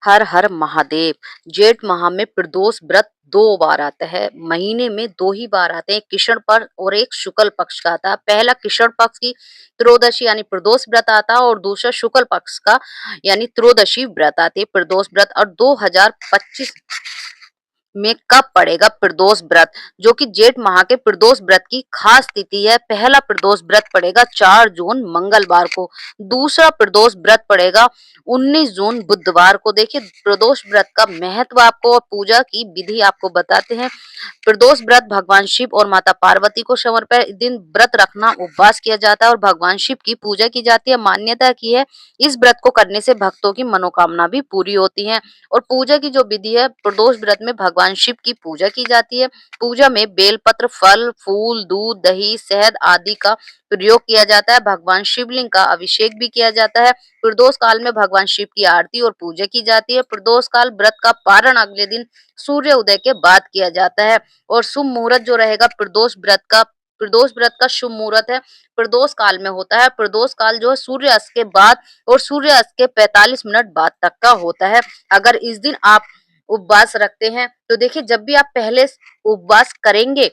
हर हर महादेव। जेठ माह में प्रदोष व्रत 2 बार आता है। महीने में 2 ही बार आते हैं, कृष्ण पक्ष और एक शुक्ल पक्ष का आता है। पहला कृष्ण पक्ष की त्रयोदशी यानी प्रदोष व्रत आता है और दूसरा शुक्ल पक्ष का यानी त्रयोदशी व्रत आती है, प्रदोष व्रत। और 2025 में कब पड़ेगा प्रदोष व्रत, जो कि जेठ माह के प्रदोष व्रत की खास तिथि है। पहला प्रदोष व्रत पड़ेगा 4 जून मंगलवार को, दूसरा प्रदोष व्रत पड़ेगा 19 जून बुधवार को। देखिए प्रदोष व्रत का महत्व आपको और पूजा की विधि आपको बताते हैं। प्रदोष व्रत भगवान शिव और माता पार्वती को समर्पित है। इस दिन व्रत रखना, उपवास किया जाता है और भगवान शिव की पूजा की जाती है। मान्यता की है इस व्रत को करने से भक्तों की मनोकामना भी पूरी होती है। और पूजा की जो विधि है, प्रदोष व्रत में भगवान शिव की पूजा की जाती है। पूजा में बेलपत्र, फल, फूल, दूध, दही, शहद आदि का प्रयोग किया जाता है। भगवान शिवलिंग का अभिषेक भी किया जाता है। प्रदोष काल में भगवान शिव की आरती और पूजा की जाती है। प्रदोष काल व्रत का पारण अगले दिन सूर्य उदय के बाद किया जाता है। और शुभ मुहूर्त जो रहेगा प्रदोष व्रत का शुभ मुहूर्त है प्रदोष काल में होता है। प्रदोष काल जो है सूर्यास्त के बाद और सूर्यास्त के 45 मिनट बाद तक का होता है। अगर इस दिन आप उपवास रखते हैं तो देखिए, जब भी आप पहले उपवास करेंगे,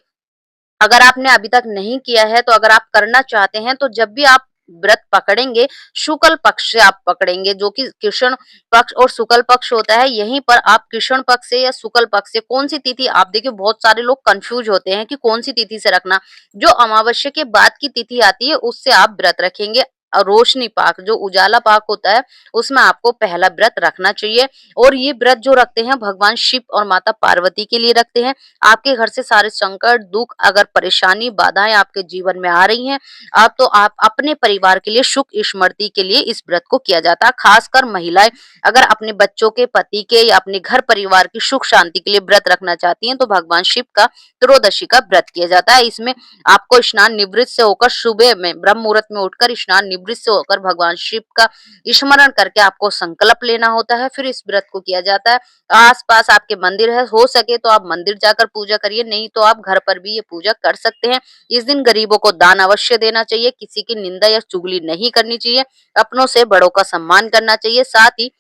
अगर आपने अभी तक नहीं किया है तो अगर आप करना चाहते हैं तो जब भी आप व्रत पकड़ेंगे, शुक्ल पक्ष से आप पकड़ेंगे, जो कि कृष्ण पक्ष और शुक्ल पक्ष होता है। यहीं पर आप कृष्ण पक्ष से या शुक्ल पक्ष से कौन सी तिथि, आप देखिए बहुत सारे लोग कंफ्यूज होते हैं कि कौन सी तिथि से रखना। जो अमावस्या के बाद की तिथि आती है उससे आप व्रत रखेंगे। रोशनी पाक जो उजाला पाक होता है उसमें आपको पहला व्रत रखना चाहिए। और ये व्रत जो रखते हैं भगवान शिव और माता पार्वती के लिए रखते हैं। आपके घर से सारे संकट, दुख, अगर परेशानी, बाधाएं आपके जीवन में आ रही हैं, आप तो आप अपने परिवार के लिए सुख स्मृति के लिए इस व्रत को किया जाता है। खासकर महिलाएं अगर अपने बच्चों के, पति के या अपने घर परिवार की सुख शांति के लिए व्रत रखना चाहती हैं तो भगवान शिव का त्रयोदशी का व्रत किया जाता है। इसमें आपको स्नान निवृत्त से होकर सुबह में ब्रह्म मुहूर्त में उठकर स्नान निवृत्त से होकर भगवान शिव का स्मरण करके आपको संकल्प लेना होता है, फिर इस व्रत को किया जाता है। आस-पास आपके मंदिर है, हो सके तो आप मंदिर जाकर पूजा करिए, नहीं तो आप घर पर भी ये पूजा कर सकते हैं। इस दिन गरीबों को दान अवश्य देना चाहिए, किसी की निंदा या चुगली नहीं करनी चाहिए, अपनों से बड़ों का सम्मान करना चाहिए। साथ ही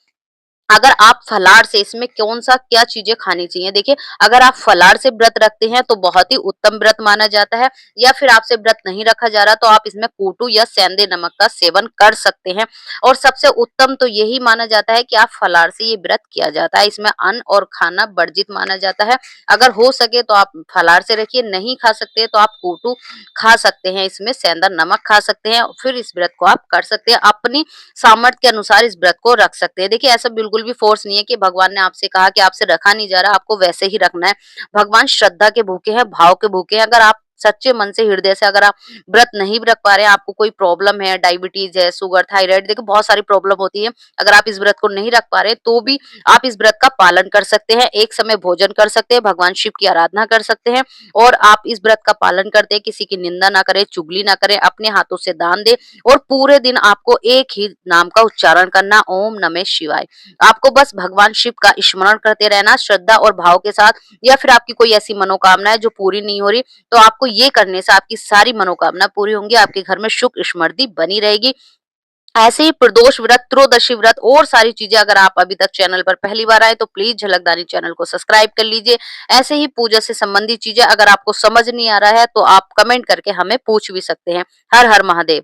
अगर आप फलाहार से, इसमें कौन-सा क्या चीज़ें खानी चाहिए, देखिए अगर आप फलाहार से व्रत रखते हैं तो बहुत ही उत्तम व्रत माना जाता है। या फिर आपसे व्रत नहीं रखा जा रहा तो आप इसमें कूटू या सेंधे नमक का सेवन कर सकते हैं। और सबसे उत्तम तो यही माना जाता है कि आप फलाहार से ये व्रत किया जाता है। इसमें अन्न और खाना वर्जित माना जाता है। अगर हो सके तो आप फलाहार से रखिए, नहीं खा सकते तो आप कूटू खा सकते हैं, इसमें सेंधा नमक खा सकते हैं, फिर इस व्रत को आप कर सकते हैं। अपनी सामर्थ्य के अनुसार इस व्रत को रख सकते हैं। देखिए ऐसा बिल्कुल भी फोर्स नहीं है कि भगवान ने आपसे कहा कि आपसे रखा नहीं जा रहा, आपको वैसे ही रखना है। भगवान श्रद्धा के भूखे हैं, भाव के भूखे हैं। अगर आप सच्चे मन से, हृदय से अगर आप व्रत नहीं भी रख पा रहे हैं, आपको कोई प्रॉब्लम है, डायबिटीज है, शुगर, थायराइड, देखिए बहुत सारी प्रॉब्लम होती है। अगर आप इस व्रत को नहीं रख पा रहे तो भी आप इस व्रत का पालन कर सकते हैं। एक समय भोजन कर सकते हैं, भगवान शिव की आराधना कर सकते हैं और आप इस व्रत का पालन करते हैं, किसी की निंदा ना करें, चुगली ना करें, अपने हाथों से दान दें और पूरे दिन आपको एक ही नाम का उच्चारण करना, ओम नमः शिवाय। आपको बस भगवान शिव का स्मरण करते रहना श्रद्धा और भाव के साथ। या फिर आपकी कोई ऐसी मनोकामना है जो पूरी नहीं हो रही, तो आपको ये करने से आपकी सारी मनोकामना पूरी होंगी, आपके घर में सुख समृद्धि बनी रहेगी। ऐसे ही प्रदोष व्रत, त्रयोदशी व्रत और सारी चीजें, अगर आप अभी तक चैनल पर पहली बार आए तो प्लीज झलकदानी चैनल को सब्सक्राइब कर लीजिए। ऐसे ही पूजा से संबंधित चीजें अगर आपको समझ नहीं आ रहा है तो आप कमेंट करके हमें पूछ भी सकते हैं। हर हर महादेव।